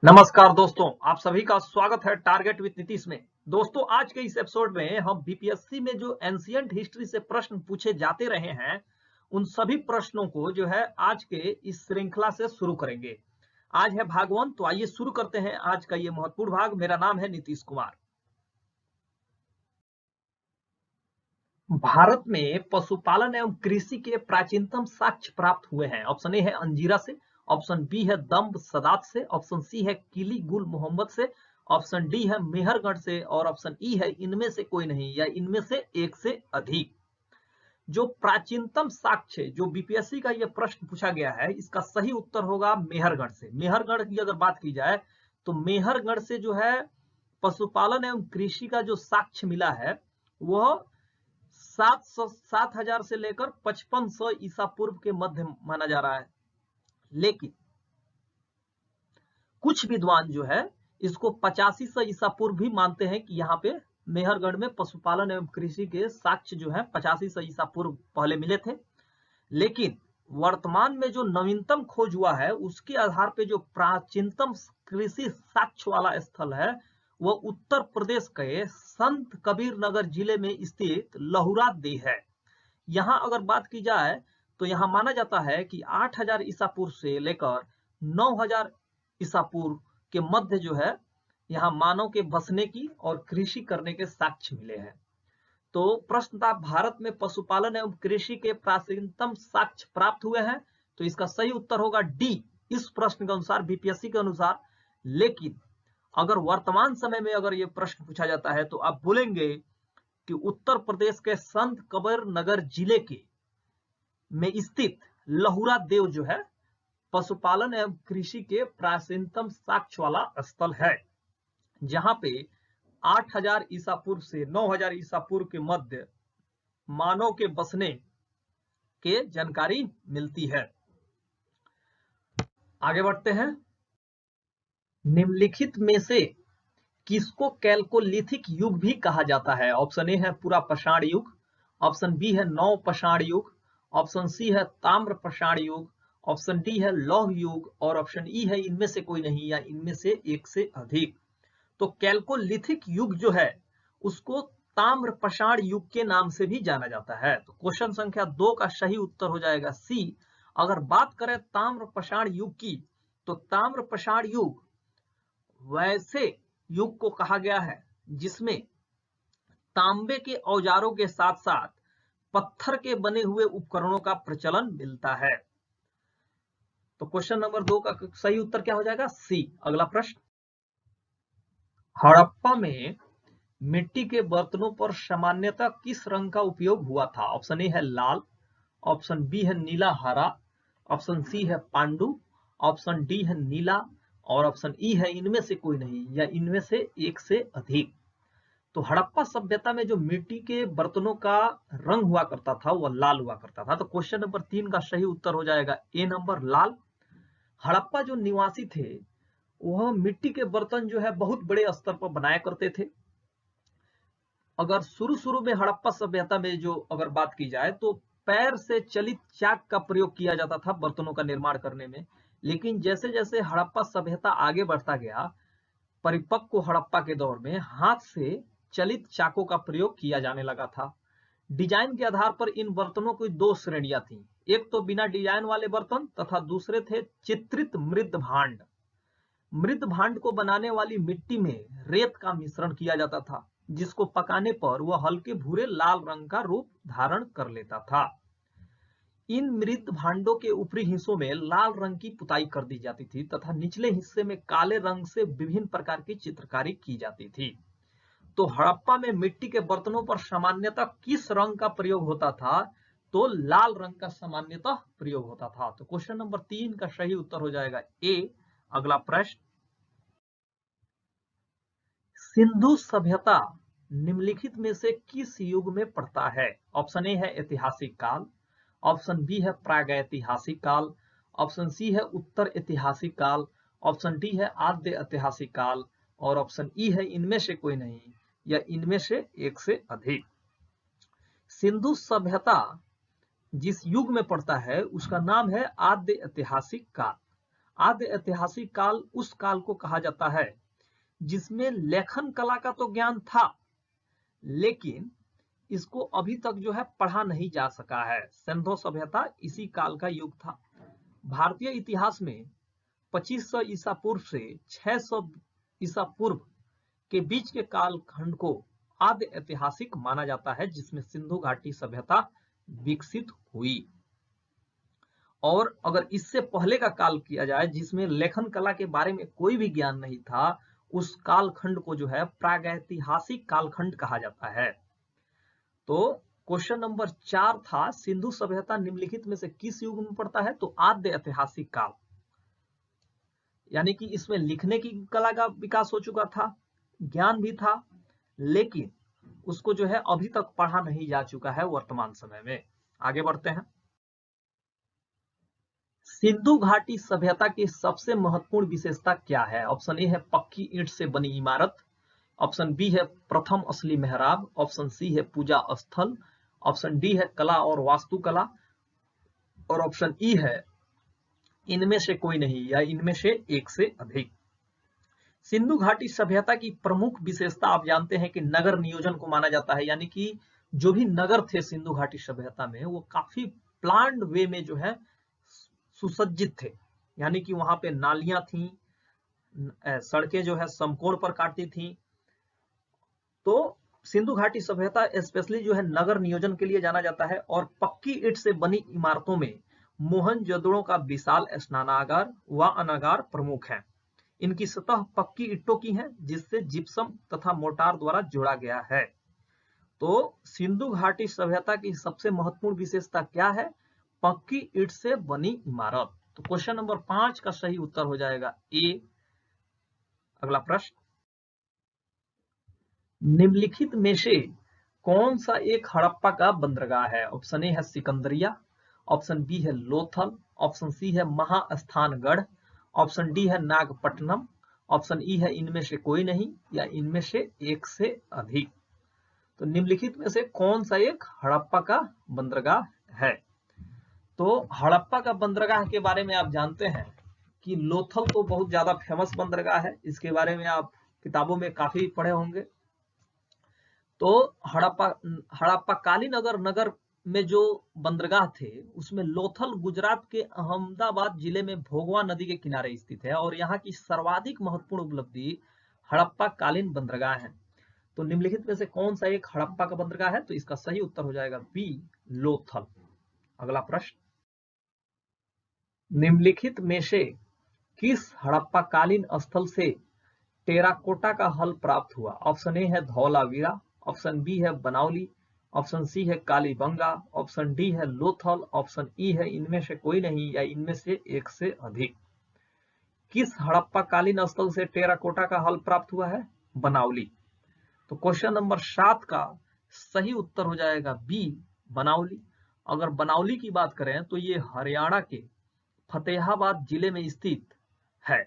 नमस्कार दोस्तों, आप सभी का स्वागत है टारगेट विद नीतीश में। दोस्तों, आज के इस एपिसोड में हम बीपीएससी में जो एंशिएंट हिस्ट्री से प्रश्न पूछे जाते रहे हैं, उन सभी प्रश्नों को जो है आज के इस श्रृंखला से शुरू करेंगे। आज है भाग 1, तो आइए शुरू करते हैं आज का ये महत्वपूर्ण भाग। मेरा नाम है नीतीश कुमार। भारत में पशुपालन एवं कृषि के प्राचीनतम साक्ष्य प्राप्त हुए हैं। ऑप्शन ए है अंजीरा से, ऑप्शन बी है दम्ब सदात से, ऑप्शन सी है किली गुल मोहम्मद से, ऑप्शन डी है मेहरगढ़ से और ऑप्शन ई है इनमें से कोई नहीं या इनमें से एक से अधिक। जो प्राचीनतम साक्ष्य जो बीपीएससी का यह प्रश्न पूछा गया है, इसका सही उत्तर होगा मेहरगढ़ से। मेहरगढ़ की अगर बात की जाए तो मेहरगढ़ से जो है पशुपालन एवं कृषि का जो साक्ष्य मिला है वह 7,000 से लेकर 5500 ईसा पूर्व के मध्य माना जा रहा है। लेकिन कुछ विद्वान जो है इसको 8500 ईसा पूर्व भी मानते हैं कि यहाँ पे मेहरगढ़ में पशुपालन एवं कृषि के साक्ष्य जो है 8500 ईसा पूर्व पहले मिले थे। लेकिन वर्तमान में जो नवीनतम खोज हुआ है उसके आधार पे जो प्राचीनतम कृषि साक्ष्य वाला स्थल है वह उत्तर प्रदेश के संत कबीर नगर जिले में स्थित लहुरा देह है। यहाँ अगर बात की जाए तो यहाँ माना जाता है कि 8000 ईसा पूर्व से लेकर 9000 ईसा पूर्व के मध्य जो है यहाँ मानव के बसने की और कृषि करने के साक्ष्य मिले हैं। तो प्रश्न था भारत में पशुपालन एवं कृषि के प्राचीनतम साक्ष्य प्राप्त हुए हैं, तो इसका सही उत्तर होगा डी इस प्रश्न के अनुसार, बीपीएससी के अनुसार। लेकिन अगर वर्तमान समय में अगर ये प्रश्न पूछा जाता है तो आप बोलेंगे कि उत्तर प्रदेश के संत कबीर नगर जिले के में स्थित लहुरा देव जो है पशुपालन एवं कृषि के प्राचीनतम साक्ष्य वाला स्थल है, जहां पे 8000 ईसा पूर्व से 9000 ईसा पूर्व के मध्य मानव के बसने के जानकारी मिलती है। आगे बढ़ते हैं। निम्नलिखित में से किसको कैल्कोलिथिक युग भी कहा जाता है? ऑप्शन ए है पूरा पाषाण युग, ऑप्शन बी है नव पाषाण युग, ऑप्शन सी है ताम्र पाषाण युग, ऑप्शन डी है लौह युग और ऑप्शन ई है इनमें से कोई नहीं या इनमें से एक से अधिक। तो कैल्कोलिथिक युग जो है उसको ताम्र पाषाण युग के नाम से भी जाना जाता है। तो क्वेश्चन संख्या 2 का सही उत्तर हो जाएगा सी। अगर बात करें ताम्र पाषाण युग की तो ताम्र पाषाण युग वैसे युग को कहा गया है जिसमें तांबे के औजारों के साथ साथ पत्थर के बने हुए उपकरणों का प्रचलन मिलता है। तो क्वेश्चन नंबर 2 का सही उत्तर क्या हो जाएगा? सी। अगला प्रश्न, हड़प्पा में मिट्टी के बर्तनों पर सामान्यतः किस रंग का उपयोग हुआ था? ऑप्शन ए है लाल, ऑप्शन बी है नीला हरा, ऑप्शन सी है पांडु, ऑप्शन डी है नीला और ऑप्शन ई है इनमें से कोई नहीं या इनमें से एक से अधिक। तो हड़प्पा सभ्यता में जो मिट्टी के बर्तनों का रंग हुआ करता था वह लाल हुआ करता था। तो क्वेश्चन नंबर 3 का सही उत्तर हो जाएगा ए नंबर लाल। हड़प्पा जो निवासी थे वह मिट्टी के बर्तन जो है बहुत बड़े स्तर पर बनाया करते थे। अगर शुरू में हड़प्पा सभ्यता में जो अगर बात की जाए तो पैर से चलित चाक का प्रयोग किया जाता था बर्तनों का निर्माण करने में। लेकिन जैसे जैसे हड़प्पा सभ्यता आगे बढ़ता गया, परिपक्व हड़प्पा के दौर में हाथ से चलित चाकों का प्रयोग किया जाने लगा था। डिजाइन के आधार पर इन बर्तनों की 2 श्रेणियां थी, एक तो बिना डिजाइन वाले बर्तन तथा दूसरे थे चित्रित मृद भांड। मृद भांड को बनाने वाली मिट्टी में रेत का मिश्रण किया जाता था जिसको पकाने पर वह हल्के भूरे लाल रंग का रूप धारण कर लेता था। इन मृत भांडों के ऊपरी हिस्सों में लाल रंग की पुताई कर दी जाती थी तथा निचले हिस्से में काले रंग से विभिन्न प्रकार की चित्रकारी की जाती थी। तो हड़प्पा में मिट्टी के बर्तनों पर सामान्यतः किस रंग का प्रयोग होता था? तो लाल रंग का सामान्यतः प्रयोग होता था। तो क्वेश्चन नंबर 3 का सही उत्तर हो जाएगा ए। अगला प्रश्न, सिंधु सभ्यता निम्नलिखित में से किस युग में पड़ता है? ऑप्शन ए है ऐतिहासिक काल, ऑप्शन बी है प्रागैतिहासिक काल, ऑप्शन सी है उत्तर ऐतिहासिक काल, ऑप्शन डी है आद्य ऐतिहासिक काल और ऑप्शन ई है इनमें से कोई नहीं या इनमें से एक से अधिक। सिंधु सभ्यता जिस युग में पड़ता है उसका नाम है आद्य ऐतिहासिक काल। आद्य ऐतिहासिक काल उस काल को कहा जाता है जिसमें लेखन कला का तो ज्ञान था, लेकिन इसको अभी तक जो है पढ़ा नहीं जा सका है। सिंधु सभ्यता इसी काल का युग था। भारतीय इतिहास में 2500 ईसा पूर्व से 600 ईसा पूर्व के बीच के कालखंड को आद्य ऐतिहासिक माना जाता है, जिसमें सिंधु घाटी सभ्यता विकसित हुई। और अगर इससे पहले का काल किया जाए जिसमें लेखन कला के बारे में कोई भी ज्ञान नहीं था, उस कालखंड को जो है प्रागैतिहासिक कालखंड कहा जाता है। तो क्वेश्चन नंबर 4 था, सिंधु सभ्यता निम्नलिखित में से किस युग में पड़ता है? तो आद्य ऐतिहासिक काल, यानी कि इसमें लिखने की कला का विकास हो चुका था, ज्ञान भी था, लेकिन उसको जो है अभी तक पढ़ा नहीं जा चुका है वर्तमान समय में। आगे बढ़ते हैं। सिंधु घाटी सभ्यता की सबसे महत्वपूर्ण विशेषता क्या है? ऑप्शन ए है पक्की ईंट से बनी इमारत, ऑप्शन बी है प्रथम असली मेहराब, ऑप्शन सी है पूजा स्थल, ऑप्शन डी है कला और वास्तुकला, और ऑप्शन ई है इनमें से कोई नहीं या इनमें से एक से अधिक। सिंधु घाटी सभ्यता की प्रमुख विशेषता आप जानते हैं कि नगर नियोजन को माना जाता है, यानी कि जो भी नगर थे सिंधु घाटी सभ्यता में वो काफी प्लान्ड वे में जो है सुसज्जित थे, यानी कि वहां पे नालियां थी, सड़कें जो है समकोण पर काटती थी। तो सिंधु घाटी सभ्यता स्पेशली जो है नगर नियोजन के लिए जाना जाता है। और पक्की ईंट से बनी इमारतों में मोहनजोदड़ो का विशाल स्नानागार व अनागार प्रमुख है। इनकी सतह पक्की ईंटों की है जिससे जिप्सम तथा मोर्टार द्वारा जोड़ा गया है। तो सिंधु घाटी सभ्यता की सबसे महत्वपूर्ण विशेषता क्या है? पक्की ईंट से बनी इमारत। तो क्वेश्चन नंबर 5 का सही उत्तर हो जाएगा ए। अगला प्रश्न, निम्नलिखित में से कौन सा एक हड़प्पा का बंदरगाह है? ऑप्शन ए है सिकंदरिया, ऑप्शन बी है लोथल, ऑप्शन सी है महास्थानगढ़, ऑप्शन डी है नागपट्टनम, ऑप्शन ई है इनमें से कोई नहीं या इनमें से एक से अधिक। तो निम्नलिखित में से कौन सा एक हड़प्पा का बंदरगाह है? तो हड़प्पा का बंदरगाह के बारे में आप जानते हैं कि लोथल तो बहुत ज्यादा फेमस बंदरगाह है, इसके बारे में आप किताबों में काफी पढ़े होंगे। तो हड़प्पा कालीन अगर नगर में जो बंदरगाह थे उसमें लोथल गुजरात के अहमदाबाद जिले में भोगवा नदी के किनारे स्थित है और यहाँ की सर्वाधिक महत्वपूर्ण उपलब्धि हड़प्पा कालीन बंदरगाह है। तो निम्नलिखित में से कौन सा एक हड़प्पा का बंदरगाह है? तो इसका सही उत्तर हो जाएगा बी लोथल। अगला प्रश्न, निम्नलिखित में से किस हड़प्पा कालीन स्थल से टेराकोटा का हल प्राप्त हुआ? ऑप्शन ए है धौलावीरा, ऑप्शन बी है बनावली, ऑप्शन सी है कालीबंगा, ऑप्शन डी है लोथल, ऑप्शन ई है इनमें से कोई नहीं या इनमें से एक से अधिक। किस हड़प्पा कालीन स्थल से टेराकोटा का हल प्राप्त हुआ है? बनावली। तो क्वेश्चन नंबर 7 का सही उत्तर हो जाएगा बी बनावली। अगर बनावली की बात करें तो ये हरियाणा के फतेहाबाद जिले में स्थित है।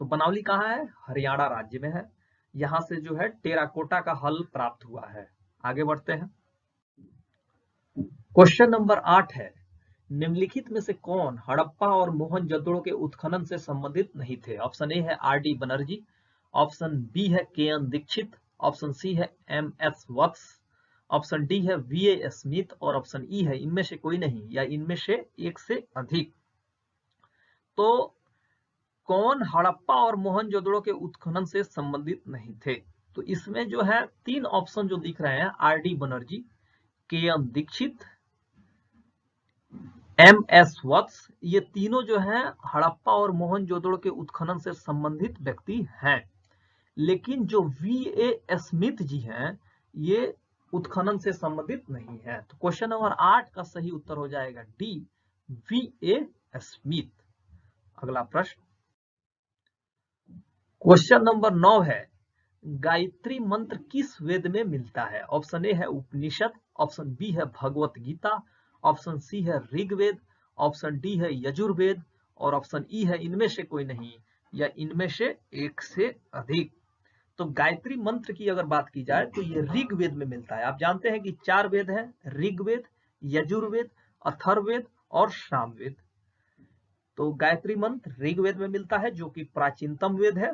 तो बनावली कहाँ है? हरियाणा राज्य में है। यहां से जो है टेराकोटा का हल प्राप्त हुआ है। आगे बढ़ते हैं। क्वेश्चन नंबर 8 है, निम्नलिखित में से कौन हड़प्पा और मोहनजोदड़ो के उत्खनन से संबंधित नहीं थे? ऑप्शन ए है R D Banerjee, option B है K N Dikshit, option C है M S Vats, option D है वी ए स्मिथ और ऑप्शन ई है इनमें से कोई नहीं या इनमें से एक से अधिक। तो कौन हड़प्पा और मोहनजोदड़ो के उत्खनन से संबंधित नहीं थे? तो इसमें जो है 3 ऑप्शन जो दिख रहे हैं, आर डी बनर्जी, के एन दीक्षित, एम एस वत्स, ये तीनों जो हैं हड़प्पा और मोहनजोदड़ो के उत्खनन से संबंधित व्यक्ति हैं। लेकिन जो वी ए स्मिथ जी हैं ये उत्खनन से संबंधित नहीं है। तो क्वेश्चन नंबर 8 का सही उत्तर हो जाएगा डी वी ए स्मिथ। अगला प्रश्न, क्वेश्चन नंबर 9 है, गायत्री मंत्र किस वेद में मिलता है? ऑप्शन ए है उपनिषद, ऑप्शन बी है भगवत गीता, ऑप्शन सी है ऋग्वेद, ऑप्शन डी है यजुर्वेद और ऑप्शन ई है इनमें से कोई नहीं या इनमें से एक से अधिक। तो गायत्री मंत्र की अगर बात की जाए तो ये ऋग्वेद में मिलता है। आप जानते हैं कि 4 वेद हैं, ऋग्वेद, यजुर्वेद, अथर्ववेद और सामवेद। तो गायत्री मंत्र ऋग्वेद में मिलता है, जो कि प्राचीनतम वेद है।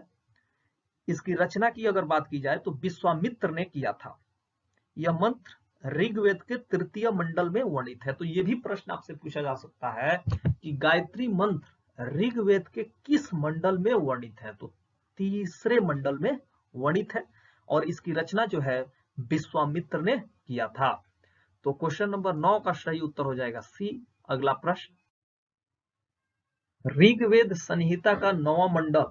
इसकी रचना की अगर बात की जाए तो विश्वामित्र ने किया था। यह मंत्र ऋग्वेद के तृतीय मंडल में वर्णित है। तो ये भी प्रश्न आपसे पूछा जा सकता है कि गायत्री मंत्र ऋग्वेद के किस मंडल में वर्णित है। तो तीसरे मंडल में वर्णित है और इसकी रचना जो है विश्वामित्र ने किया था। तो क्वेश्चन नंबर 9 का सही उत्तर हो जाएगा सी। अगला प्रश्न, ऋग्वेद संहिता का 9वां मंडल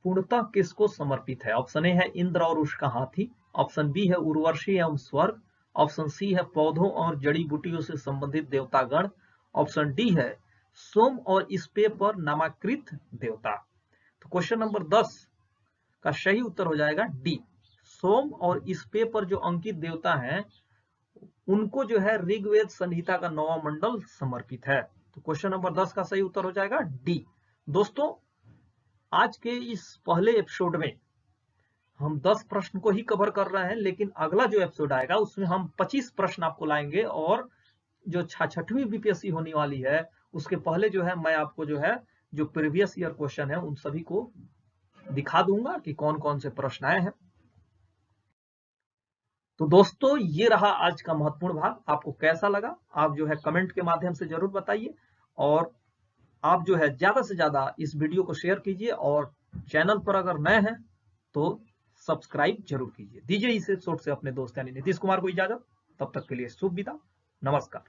पूर्णतः किसको समर्पित है। ऑप्शन ए है इंद्र और उसका हाथी, ऑप्शन बी है उर्वशी एवं स्वर्ग, ऑप्शन सी है पौधों और जड़ी बूटियों से संबंधित देवतागण, ऑप्शन डी है सोम और स्पे पर नामाकृत देवता। तो क्वेश्चन नंबर 10 का सही उत्तर हो जाएगा डी। सोम और स्पे पर जो अंकित देवता हैं उनको जो है ऋग्वेद संहिता का 9वां मंडल समर्पित है। तो क्वेश्चन नंबर 10 का सही उत्तर हो जाएगा डी। दोस्तों, आज के इस पहले एपिसोड में हम 10 प्रश्न को ही कवर कर रहे हैं, लेकिन अगला जो एपिसोड आएगा उसमें हम 25 प्रश्न आपको लाएंगे और जो 6वीं बीपीएससी होने वाली है उसके पहले जो है मैं आपको जो है जो प्रीवियस ईयर क्वेश्चन है उन सभी को दिखा दूंगा कि कौन कौन से प्रश्न आए हैं। तो दोस्तों, ये रहा आज का महत्वपूर्ण भाग। आपको कैसा लगा आप जो है कमेंट के माध्यम से जरूर बताइए और आप जो है ज्यादा से ज्यादा इस वीडियो को शेयर कीजिए और चैनल पर अगर नए हैं तो सब्सक्राइब जरूर कीजिए। दीजिए इस एपिसोड से अपने दोस्त यानी नीतीश कुमार को इजाजत। तब तक के लिए शुभ विदा, नमस्कार।